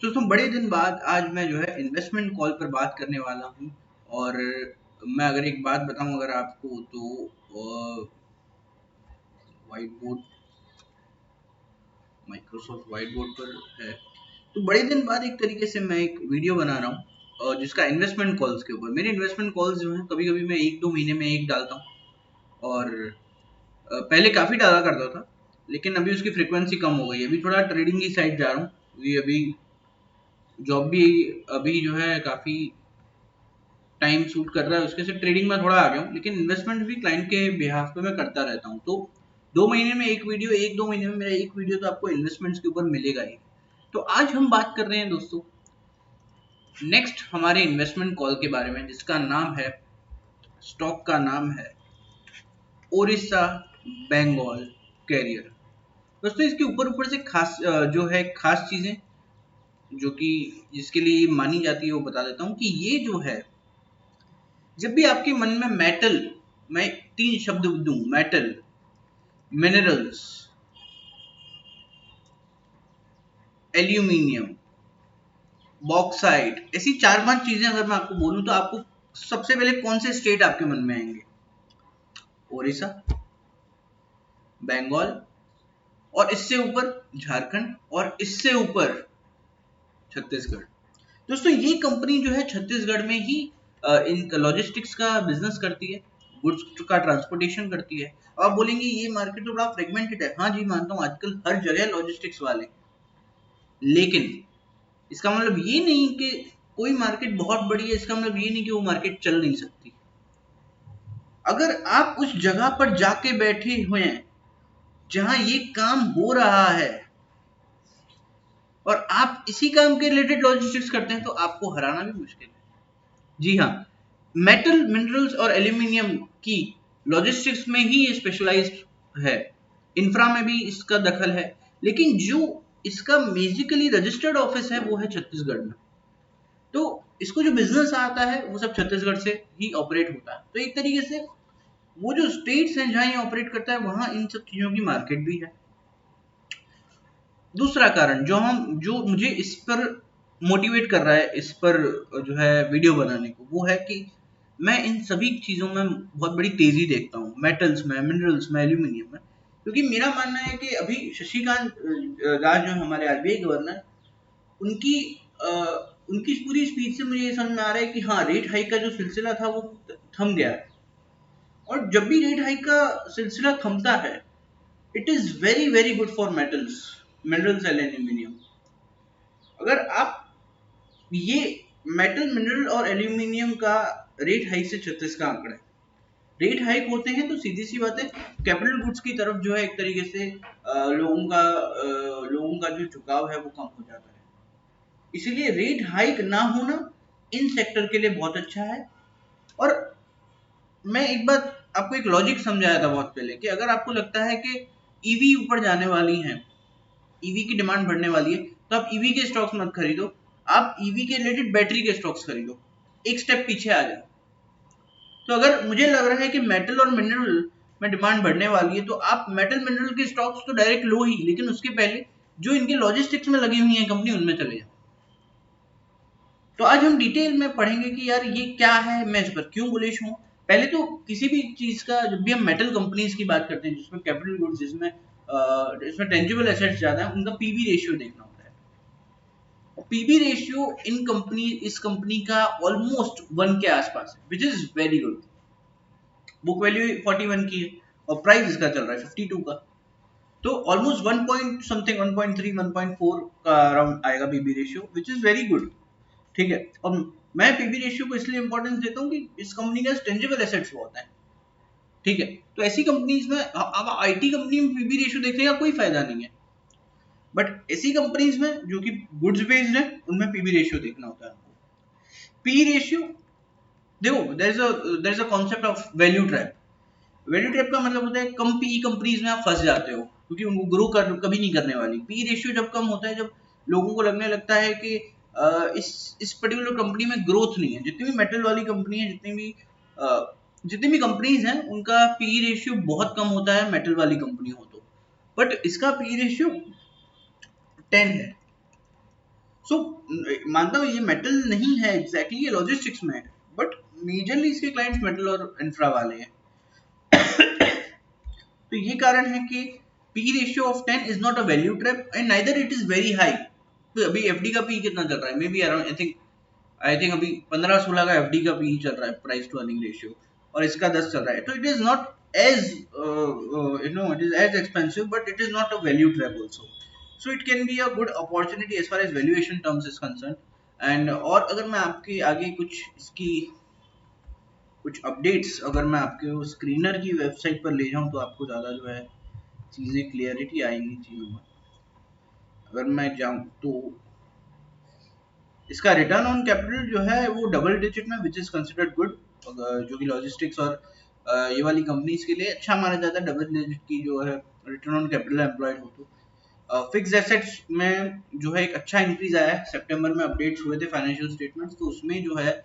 तो दोस्तों बड़े दिन बाद आज मैं जो है इन्वेस्टमेंट कॉल पर बात करने वाला हूँ। और मैं अगर एक बात बताऊं अगर आपको तो white board Microsoft white board पर है। तो बड़े दिन बाद एक तरीके से मैं एक वीडियो बना रहा हूँ और जिसका इन्वेस्टमेंट कॉल्स के ऊपर। मेरे इन्वेस्टमेंट कॉल्स जो हैं कभी कभी मैं 1-2 महीने में एक डालता हूँ। और पहले काफ़ी डाला करता था, लेकिन अभी उसकी फ्रिक्वेंसी कम हो गई है। अभी थोड़ा ट्रेडिंग की साइड जा रहा हूँ क्योंकि अभी जॉब भी अभी जो है काफ़ी टाइम सूट कर रहा है, उसके से ट्रेडिंग में थोड़ा आ गया हूँ, लेकिन इन्वेस्टमेंट भी क्लाइंट के बिहाफ पे मैं करता रहता हूँ। तो 2 महीने में एक वीडियो, 1-2 महीने में मेरा एक वीडियो तो आपको इन्वेस्टमेंट्स के ऊपर मिलेगा ही। तो आज हम बात कर रहे हैं दोस्तों नेक्स्ट हमारे इन्वेस्टमेंट कॉल के बारे में, जिसका नाम है, स्टॉक का नाम है ओरिसा बंगाल कैरियर। दोस्तों इसके ऊपर ऊपर से खास जो है खास चीजें जो कि जिसके लिए मानी जाती है वो बता देता हूँ कि ये जो है, जब भी आपके मन में मेटल, मैं 3 शब्द दूं, मेटल, मिनरल्स, एल्यूमिनियम, बॉक्साइट, ऐसी 4-5 चीजें अगर मैं आपको बोलूं तो आपको सबसे पहले कौन से स्टेट आपके मन में आएंगे? ओडिशा, बंगाल, और इससे ऊपर झारखंड, और इससे ऊपर छत्तीसगढ़। दोस्तों ये कंपनी जो है छत्तीसगढ़ में ही इन लॉजिस्टिक्स का बिजनेस करती है, गुड्स का ट्रांसपोर्टेशन करती है। आप बोलेंगे ये मार्केट तो बड़ा फ्रेगमेंटेड है। हाँ जी, मानता हूँ आजकल हर जगह लॉजिस्टिक्स वाले, लेकिन इसका मतलब ये नहीं कि कोई मार्केट बहुत बड़ी है, इसका मतलब ये नहीं कि वो मार्केट चल नहीं सकती। अगर आप उस जगह पर जाके बैठे हुए हैं जहां ये काम हो रहा है और आप इसी काम के रिलेटेड लॉजिस्टिक्स करते हैं, तो आपको हराना भी मुश्किल है। जी हाँ, मेटल, मिनरल्स और एल्यूमिनियम की लॉजिस्टिक्स में ही ये स्पेशलाइज्ड है। इंफ्रा में भी इसका दखल है, लेकिन जो इसका बेसिकली रजिस्टर्ड ऑफिस है वो है छत्तीसगढ़ में। तो इसको जो बिजनेस आता है वो सब छत्तीसगढ़ से ही ऑपरेट होता है। तो एक तरीके से वो जो स्टेट्स हैं जहां ये ऑपरेट करता है वहां इन सब चीजों की मार्केट भी है। दूसरा कारण जो मुझे इस पर मोटिवेट कर रहा है, इस पर जो है वीडियो बनाने को, वो है कि मैं इन सभी चीजों में बहुत बड़ी तेजी देखता हूँ, मेटल्स में, मिनरल्स में, एल्यूमिनियम में। क्योंकि मेरा मानना है कि अभी शशिकांत दास जो हमारे आरबीआई गवर्नर, उनकी अ, उनकी पूरी स्पीच से मुझे ये समझ में आ रहा है कि हाँ, रेट हाइक का जो सिलसिला था वो थम गया है। और जब भी रेट हाइक का सिलसिला थमता है, it is very very good for metals, minerals and aluminium. अगर आप ये मेटल, मिनरल और एल्यूमिनियम का रेट हाइक से 36 का आंकड़ा है। रेट हाइक होते हैं तो सीधी सी बात है, कैपिटल गुड्स की तरफ जो है एक तरीके से लोगों का जो झुकाव है वो कम हो जाता है। इसीलिए रेट हाइक ना होना इन सेक्टर के लिए बहुत अच्छा है। और मैं एक बात आपको एक लॉजिक समझाया था बहुत पहले कि अगर आपको लगता है कि ईवी ऊपर जाने वाली है, ईवी की डिमांड बढ़ने वाली है, तो आप ईवी के स्टॉक्स मत खरीदो, आप ईवी के रिलेटेड बैटरी के स्टॉक्स खरीदो। एक स्टेप पीछे आ जाओ। तो अगर मुझे लग रहा है कि मेटल और मिनरल में डिमांड बढ़ने वाली है, तो आप मेटल मिनरल के स्टॉक्स तो डायरेक्ट लो ही, लेकिन उसके पहले जो इनके लॉजिस्टिक्स में लगी हुई है कंपनी, उनमें चले जाओ। तो आज हम डिटेल में पढ़ेंगे कि यार ये क्या है, मैं इस पर क्यों बुलिश हूँ। पहले तो किसी भी चीज का, जब भी हम मेटल कंपनीज की बात करते हैं जिसमें कैपिटल गुड्स, जिसमें टेंजिबल एसेट्स ज्यादा है, उनका पीवी रेशियो देखना होता है। पीवी रेशियो इस कंपनी का ऑलमोस्ट 1 के आसपास है, विच is very good. Book value 41 की है और प्राइस इसका चल रहा है 52 का। तो ऑलमोस्ट 1 पॉइंट समथिंग, 1.3, 1.4 का अराउंड आएगा PV ratio, which is very good. ठीक है। और मैं पीवी रेशियो को इसलिए इंपॉर्टेंस देता हूँ कि इस कंपनी के टेंजिबल एसेट्स बहुत हैं। ठीक है। तो ऐसी कंपनीज में, अब आईटी कंपनी में पीवी रेशियो देखने का कोई फायदा नहीं है, बट ऐसी कंपनीज में जो कि गुड्स बेस्ड है, उनमें पीवी रेशियो देखना होता है आपको। पी रेशियो, देखो, there is a concept of value trap. Value trap का मतलब होता है कम पी कंपनीज में आप फंस जाते हो क्योंकि उनको कभी नहीं करने वाली। पी रेशियो जब कम होता है, जब लोगों को लगने लगता है कि इस पर्टिकुलर कंपनी में ग्रोथ नहीं है। जितनी भी मेटल वाली कंपनी है, जितनी भी कंपनीज हैं, उनका पी रेशियो बहुत कम होता है मेटल वाली कंपनी हो तो, बट इसका पी रेशियो 10 है। सो मानता हूँ ये मेटल नहीं है एग्जैक्टली, ये लॉजिस्टिक्स में है, बट मेजरली इसके क्लाइंट्स मेटल और इंफ्रा वाले हैं। तो ये कारण है कि P ratio of 10 is not a value trap and neither it is very high. तो अभी एफडी का पी कितना चल रहा है, may be around I think अभी 15-16 का एफडी का पी चल रहा है, प्राइस टू अर्निंग रेशियो, और इसका 10 चल रहा है। तो it is not as it is as expensive, but it is not a value trap also. So it can be a good opportunity as far as valuation terms is concern. And और अगर मैं आपके आगे कुछ इसकी कुछ updates अगर मैं आपके स्क्रीनर की वेबसाइट पर ले जाऊं, तो आपको ज़्यादा जो है चीज़ें क्लियरिटी आएंगी चीज़ों में। अगर मैं जाऊं तो इसका रिटर्न ऑन कैपिटल जो है वो डबल डिजिट में, विच इज़ कंसिडर्ड गुड, जो कि लॉजिस्टिक्स और ये वाली कंपनीज के लिए अच्छा माना जाता है। डबल डिजिट की जो है रिटर्न ऑन कैपिटल एम्प्लॉयड हो तो फिक्स एसेट्स में जो है एक अच्छा इंक्रीज आया है। सितंबर में अपडेट्स हुए थे फाइनेंशियल स्टेटमेंट्स, तो उसमें जो है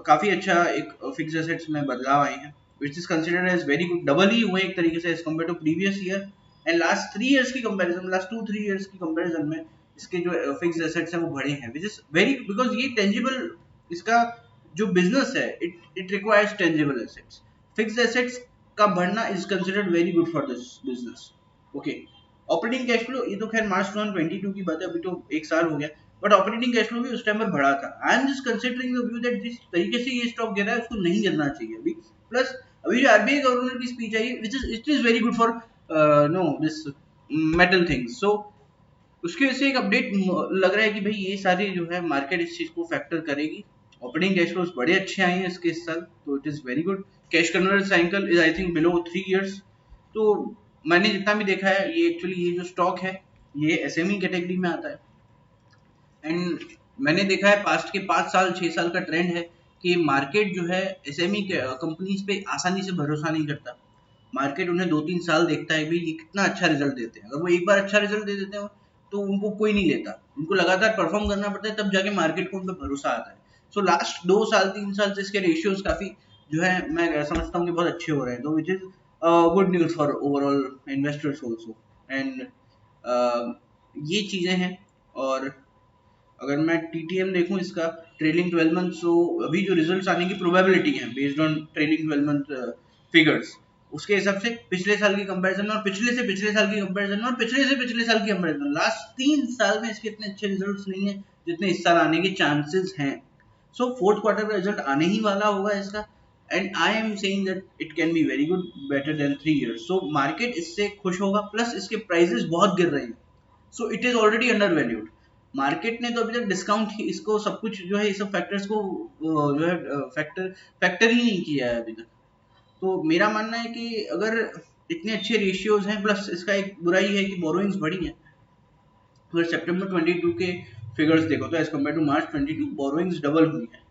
काफ़ी अच्छा एक फिक्स एसेट्स में बदलाव आए हैं, which is considered as very good. Double ही हुए एक तरीके से as compare to previous year and last 3 years की कंपैरिजन, लास्ट 2-3 इयर्स की कंपैरिजन में इसके जो फिक्स एसेट्स हैं वो बढ़े हैं, विच इज वेरी, बिकॉज ये टेंजिबल इसका जो बिजनेस है, it requires tangible assets. Fix assets का बढ़ना is considered very good for this business. Okay, operating cash flow, ये तो खैर मार्च 2022 की बात है, अभी तो एक साल हो गया, बट ऑपरेटिंग कैश फ्लो भी उस टाइम पर बढ़ा था। I am just considering the view that जिस तरीके से ये स्टॉक गिरा है उसको नहीं गिरना चाहिए अभी। प्लस अभी जो आरबीआई गवर्नर की स्पीच आई, which is it is very good for no this metal things. So उसकी वजह से एक अपडेट लग रहा है कि भाई ये सारी जो है मार्केट इस चीज को फैक्टर करेगी। ऑपरेटिंग कैश फ्लोज बड़े अच्छे आए हैं इसके इस साल, तो it is very good. Cash conversion cycle is I think below 3 years. तो मैंने जितना भी देखा है, ये एक्चुअली ये जो स्टॉक है ये एसएमई कैटेगरी में आता है। एंड मैंने देखा है पास्ट के 5 साल 6 साल का ट्रेंड है कि मार्केट जो है एसएमई कंपनीज पे आसानी से भरोसा नहीं करता। मार्केट उन्हें 2-3 साल देखता है भाई ये कितना अच्छा रिजल्ट देते हैं। अगर वो एक बार अच्छा रिजल्ट दे देते हैं तो उनको कोई नहीं लेता, उनको लगातार परफॉर्म करना पड़ता है, तब जाके मार्केट को उन पर भरोसा आता है। सो लास्ट 2 साल 3 साल से इसके रेशियोज काफी जो है मैं समझता हूँ कि बहुत अच्छे हो रहे हैं, तो which is good news for overall investors also. And ये चीजें हैं। और अगर मैं टीटीएम देखूं इसका ट्रेलिंग 12 मंथ, सो अभी जो रिजल्ट्स आने की प्रोबेबिलिटी है based on trailing 12 month figures, उसके हिसाब से पिछले साल की कंपैरिजन और पिछले से पिछले साल की कंपैरिजन और पिछले से पिछले साल की कंपैरिजन, लास्ट 3 साल में इसके इतने अच्छे रिजल्ट्स नहीं है जितने इस साल आने के चांसेस हैं। सो फोर्थ क्वार्टर का रिजल्ट आने ही वाला होगा इसका, and I am saying that it can be very good, better than 3 years. So market इससे खुश होगा, प्लस इसके प्राइसेस बहुत गिर रहे हैं, so it is already under valued. Market ने तो अभी तक डिस्काउंट इसको सब कुछ जो है ये सब फैक्टर्स को जो है फैक्टर ही नहीं किया है अभी तक। तो मेरा मानना है कि अगर इतने अच्छे रेशियोज हैं, प्लस इसका एक बुराई है कि बोरोइंग्स बढ़ी है। अगर सितंबर 22 के फिगर्स देखो तो as compare to March 22 borrowings double हुई है।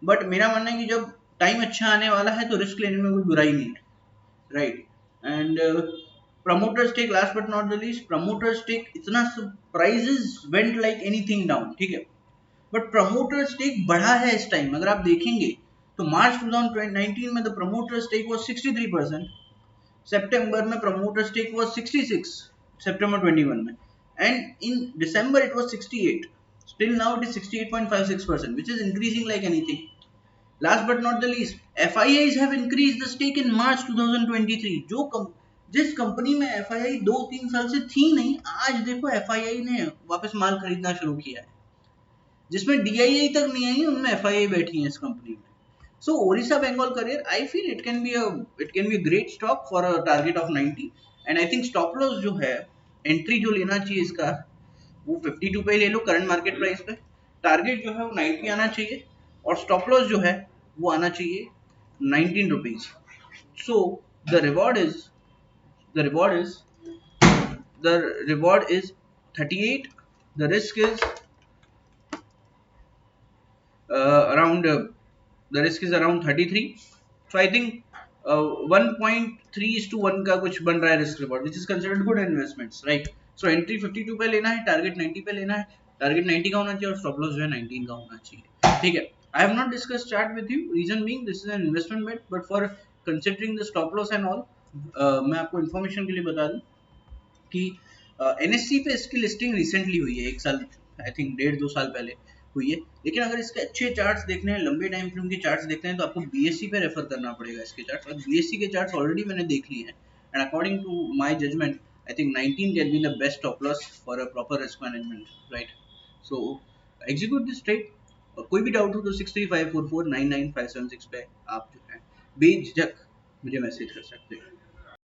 बट मेरा मानना है कि जब टाइम अच्छा आने वाला है तो रिस्क लेने में कोई बुराई नहीं है, right. And promoter stake, last but not the least, promoter stake इतना prices went like anything down, ठीक है, बट प्रमोटर स्टेक बढ़ा है इस टाइम। अगर आप देखेंगे तो मार्च 2019 में द प्रमोटर स्टेक वाज 63%, सितंबर में प्रमोटर स्टेक वाज 66, सितंबर 21 में, and in December it was 68, still now it is 68.56%, which is increasing like anything. Last but not the least, FIIs have increased the stake in March 2023. जिस company में FII 2-3 साल से थी नहीं, आज देखो FII ने वापस माल खरीदना शुरू किया है। जिसमें DII तक नहीं आई, उनमें FII बैठी है इस कंपनी में। So Orissa Bengal Career, I feel it can be a great stock for a target of 90, and I think stop loss जो है, एंट्री जो लेना चाहिए इसका वो 52 पे ले लो करंट मार्केट प्राइस पे, टारगेट जो है वो 90 आना चाहिए, और स्टॉप लॉस जो है वो आना चाहिए 19 rupees. So the reward is the reward is the reward is 38, the risk is around the risk is around 33, so I think 1.3:1 का कुछ बन रहा है risk reward, which is considered good investments, right? So entry 52 पे लेना है, target 90 पे लेना है, टारगेट 90 का होना चाहिए और स्टॉप लॉस जो है 19 का होना चाहिए, ठीक है। I have not discussed chart with you, reason being this is an investment bet, but for considering the stop loss and all, मैं आपको इन्फॉर्मेशन के लिए बता दूं कि NSE पे इसकी लिस्टिंग रिसेंटली हुई है, एक साल आई थिंक 1.5-2 साल पहले हुई है। लेकिन अगर इसके अच्छे चार्ट्स देखने हैं, लंबे टाइम फ्रेम के चार्ट्स देखते हैं, तो आपको बीएससी पे रेफर करना पड़ेगा इसके चार्ट्स। और बीएससी के चार्ट्स ऑलरेडी मैंने देख लिए हैं, and according to my judgement I think 19 can be the best stop loss for a proper risk management, right? So execute this trade. और कोई भी डाउट हो तो 6354499576 पे आप जो है बेझिझक मुझे मैसेज कर सकते हैं।